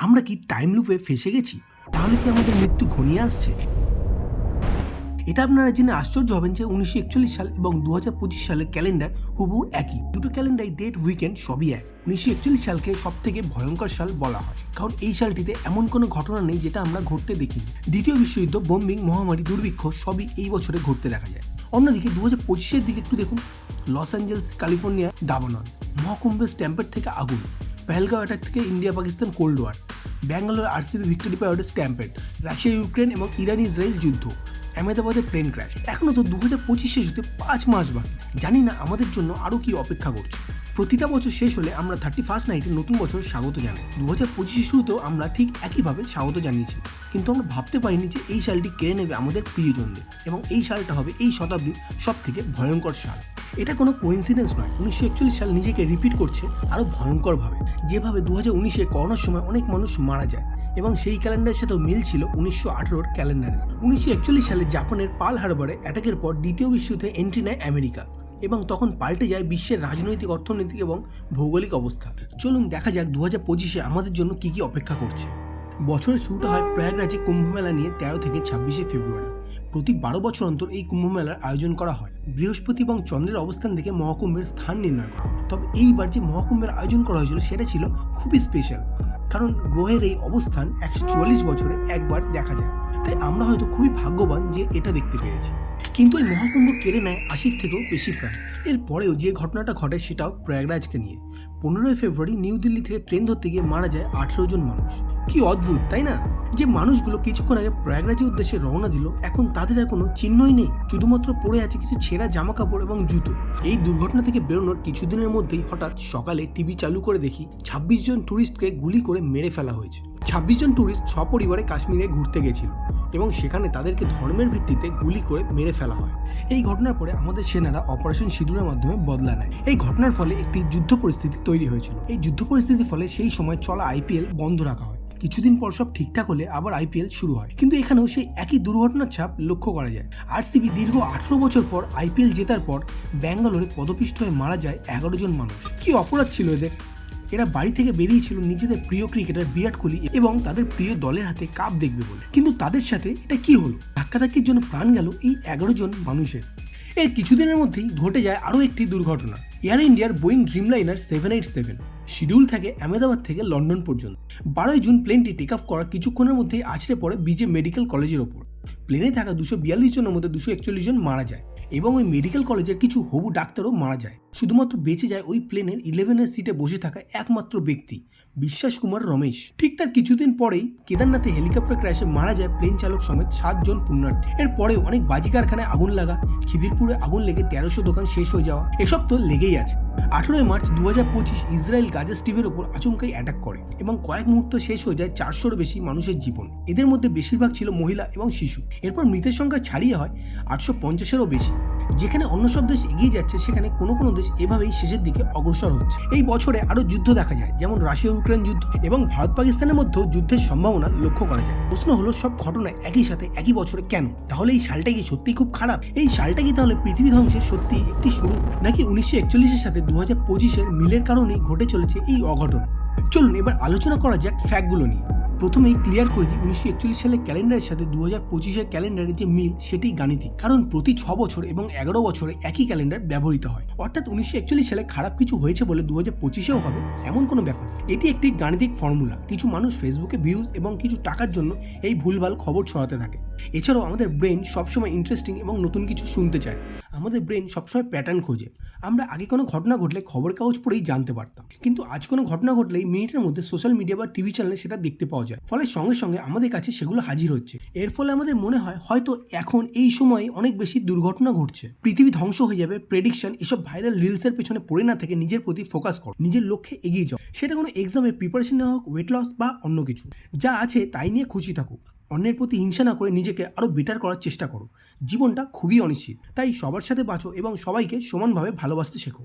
আমরা কি টাইম লুপে ফেসে গেছি? তাহলে কি আমাদের মৃত্যু ঘনিয়ে আসছে? এটা আপনারা জেনে আশ্চর্য হবেন যে 1941 সাল এবং 2025 সালের ক্যালেন্ডার হুবহু একই। দুটো ক্যালেন্ডার, ডেট, উইকেন্ড সবই এক। 1941 সালকে সব থেকে ভয়ঙ্কর সাল বলা হয়, কারণ এই সালটিতে এমন কোনো ঘটনা নেই যেটা আমরা ঘটতে দেখিনি। দ্বিতীয় বিশ্বযুদ্ধ, বোম্বিং, মহামারী, দুর্ভিক্ষ সবই এই বছরে ঘটতে দেখা যায়। অন্যদিকে 2025-এর দিকে একটু দেখুন। লস অ্যাঞ্জেলস, ক্যালিফোর্নিয়া দাবানল, মহাকুম্ভের স্ট্যাম্পেড থেকে আগুন, পেহেলগাঁও অ্যাটাক থেকে India Pakistan cold war, Bangalore RCB victory প্যারেডে স্ট্যাম্পেড, রাশিয়া ইউক্রেন এবং ইরান ইসরায়েল যুদ্ধ, আহমেদাবাদে প্লেন ক্র্যাশ। এখনও তো 2025 শেষ হতে 5 মাস বাকি। জানি না আমাদের জন্য আরও কি অপেক্ষা করছে। প্রতিটা বছর শেষ হলে আমরা 31st নাইটে নতুন বছর স্বাগত জানাই। 2025 শুরুতেও আমরা ঠিক একইভাবে স্বাগত জানিয়েছি, কিন্তু আমরা ভাবতে পারিনি যে এই সালটি কেড়ে নেবে আমাদের প্রিয়জনদের, এবং এই সালটা হবে এই শতাব্দীর সব থেকে ভয়ঙ্কর সাল। এটা কোনো কোইন্সিডেন্স নয়। 1941 সাল নিজেকে রিপিট করছে আরও ভয়ঙ্করভাবে। যেভাবে 2019-এ করোনার সময় অনেক মানুষ মারা যায়, এবং সেই ক্যালেন্ডারের সাথেও মিল ছিল 1918-র ক্যালেন্ডারে। 1941 সালে জাপানের পার্ল হারবারে অ্যাটাকের পর দ্বিতীয় বিশ্বযুদ্ধে এন্ট্রি নেয় আমেরিকা, এবং তখন পাল্টে যায় বিশ্বের রাজনৈতিক, অর্থনৈতিক এবং ভৌগোলিক অবস্থা। চলুন দেখা যাক 2025-এ আমাদের জন্য কি কি অপেক্ষা করছে। বছরের শুরুটা হয় প্রয়াগরাজে কুম্ভমেলা নিয়ে 13 থেকে 26শে ফেব্রুয়ারি। প্রতি 12 বছর অন্তর এই কুম্ভমেলার আয়োজন করা হয়। বৃহস্পতি এবং চন্দ্রের অবস্থান থেকে মহাকুম্ভের স্থান নির্ণয় করা হয়। তবে এইবার যে মহাকুম্ভের আয়োজন করা হয়েছিল সেটা ছিল খুবই স্পেশাল, কারণ গ্রহের এই অবস্থান 144 বছরে একবার দেখা যায়। তাই আমরা হয়তো খুবই ভাগ্যবান যে এটা দেখতে পেয়েছি। কিন্তু এই মহাকুম্ভ কেড়ে নেয় 80 থেকেও বেশি প্রাণ। এরপরেও যে ঘটনাটা ঘটে সেটাও প্রয়াগরাজকে নিয়ে। 15 ফেব্রুয়ারি নিউ দিল্লি থেকে ট্রেন ধরতে গিয়ে মারা যায় 18 জন মানুষ। কি অদ্ভুত, তাই না? যে মানুষগুলো কিছুক্ষণ আগে প্রয়াগরাজের উদ্দেশ্যে রওনা দিল, এখন তাদের আর কোনো চিহ্নই নেই। শুধুমাত্র পড়ে আছে কিছু ছেঁড়া জামা কাপড় এবং জুতো। এই দুর্ঘটনা থেকে বেরোনোর কিছুদিনের মধ্যেই হঠাৎ সকালে টিভি চালু করে দেখি 26 জন ট্যুরিস্টকে গুলি করে মেরে ফেলা হয়েছে। 26 জন ট্যুরিস্ট সপরিবারে কাশ্মীরে ঘুরতে গেছিল, এবং সেখানে তাদেরকে ধর্মের ভিত্তিতে গুলি করে মেরে ফেলা হয়। এই ঘটনার পরে আমাদের সেনারা অপারেশন সিঁদুরের মাধ্যমে বদলা নেয়। এই ঘটনার ফলে একটি যুদ্ধ পরিস্থিতি তৈরি হয়েছিল। এই যুদ্ধ পরিস্থিতির ফলে সেই সময় চলা আইপিএল বন্ধ রাখা হয়। কিছুদিন পর সব ঠিকঠাক হলে আবার আইপিএল শুরু হয়, কিন্তু এখানেও সেই একই দুর্ঘটনার ছাপ লক্ষ্য করা যায়। আরসিবি দীর্ঘ 18 বছর পর আইপিএল জেতার পর ব্যাঙ্গালোরে পদপিষ্ট হয়ে মারা যায় 11 জন মানুষ। কি অপরাধ ছিল এদের! এরা বাড়ি থেকে বেরিয়েছিল নিজেদের প্রিয় ক্রিকেটার বিরাট কোহলি এবং তাদের প্রিয় দলের হাতে কাপ দেখবে বলে, কিন্তু তাদের সাথে এটা কি হলো? ধাক্কাধাক্কির জন্য প্রাণ গেল এই 11 জন মানুষের। এর কিছুদিনের মধ্যেই ঘটে যায় আরও একটি দুর্ঘটনা। এয়ার ইন্ডিয়ার বোয়িং ড্রিমলাইনার 787 শিডিউল থাকে আহমেদাবাদ থেকে লন্ডন পর্যন্ত। 12 জুন প্লেনটি টেক অফ করার কিছুক্ষণের মধ্যেই আছড়ে পড়ে বিজে মেডিকেল কলেজের ওপর। প্লেনে থাকা 242 জনের মধ্যে 241 জন মারা যায়, এবং ওই মেডিকেল কলেজের কিছু হবু ডাক্তারও মারা যায়। শুধুমাত্র বেঁচে যায় ওই প্লেনের 11 সিটে বসে থাকা একমাত্র ব্যক্তি, বিশ্বাস কুমার রমেশ। ঠিক তার কিছুদিন পরেই কেদারনাথে হেলিকপ্টার ক্র্যাশে মারা যায় প্লেন চালক সমেত 7 জন পুণ্যার্থী। এরপরেও অনেক বাজি কারখানায় আগুন লাগা, খিদিরপুরে আগুন লেগে 1300 দোকান শেষ হয়ে যাওয়া, এসব তো লেগেই আছে। 18 মার্চ 2025 ইসরায়েল গাজা স্ট্রিপের ওপর আচমকাই অ্যাটাক করে, এবং কয়েক মুহূর্ত শেষ হয়ে যায় 400-এরও বেশি মানুষের জীবন। এদের মধ্যে বেশিরভাগ ছিল মহিলা এবং শিশু। এরপর মৃতের সংখ্যা ছাড়িয়ে হয় 850-এরও বেশি। যেখানে অন্য সব দেশ এগিয়ে যাচ্ছে, সেখানে কোনো কোনো দেশ এভাবেই শেষের দিকে অগ্রসর হচ্ছে। এই বছরে আরও যুদ্ধ দেখা যায়, যেমন রাশিয়া ইউক্রেন যুদ্ধ, এবং ভারত পাকিস্তানের মধ্যেও যুদ্ধের সম্ভাবনা লক্ষ্য করা যায়। প্রশ্ন হলো, সব ঘটনা একই সাথে একই বছরে কেন? তাহলে এই সালটা কি সত্যি খুব খারাপ? এই সালটা কি তাহলে পৃথিবী ধ্বংসের সত্যি একটি শুরু, নাকি 1941-এর সাথে 2025-এর মিলের কারণেই ঘটে চলেছে এই অঘটন? চলুন এবার আলোচনা করা যাক ফ্যাক্টগুলো নিয়ে। প্রথমেই ক্লিয়ার করে দিই, 1941 সালের ক্যালেন্ডারের সাথে 2025-এর ক্যালেন্ডারের যে মিল সেটি গাণিতিক, কারণ প্রতি 6 বছর এবং 11 বছরে একই ক্যালেন্ডার ব্যবহৃত হয়। অর্থাৎ 1941 সালে খারাপ কিছু হয়েছে বলে 2025-এও হবে এমন কোনো ব্যাপার। এটি একটি গাণিতিক ফর্মুলা। কিছু মানুষ ফেসবুকে ভিউজ এবং কিছু টাকার জন্য এই ভুলভাল খবর ছড়াতে থাকে। এছাড়াও আমাদের ব্রেন সবসময় ইন্টারেস্টিং এবং নতুন কিছু শুনতে চায়। আমাদের ব্রেন সবসময় প্যাটার্ন খোঁজে। আমরা আগে কোনো ঘটনা ঘটলে খবর কাগজ পড়েই জানতে পারতাম, কিন্তু আজ কোনো ঘটনা ঘটলেই মিনিটের মধ্যে সোশ্যাল মিডিয়া বা টিভি চ্যানেলে সেটা দেখতে পাওয়া যায়। ফলে সঙ্গে সঙ্গে আমাদের কাছে সেগুলো হাজির হচ্ছে। এর ফলে আমাদের মনে হয় হয়তো এখন এই সময়ে অনেক বেশি দুর্ঘটনা ঘটছে, পৃথিবী ধ্বংস হয়ে যাবে। প্রেডিকশন, এসব ভাইরাল রিলসের পেছনে পড়ে না থেকে নিজের প্রতি ফোকাস করো, নিজের লক্ষ্যে এগিয়ে যাও। সেটা কোনো এক্সামে প্রিপারেশন নেওয়া হোক, ওয়েট লস বা অন্য কিছু। যা আছে তাই নিয়ে খুশি থাকো। অন্যের প্রতি হিংসা না করে নিজেকে আরও বেটার করার চেষ্টা করো। জীবনটা খুবই অনিশ্চিত, তাই সবার সাথে বাঁচো এবং সবাইকে সমানভাবে ভালোবাসতে শেখো।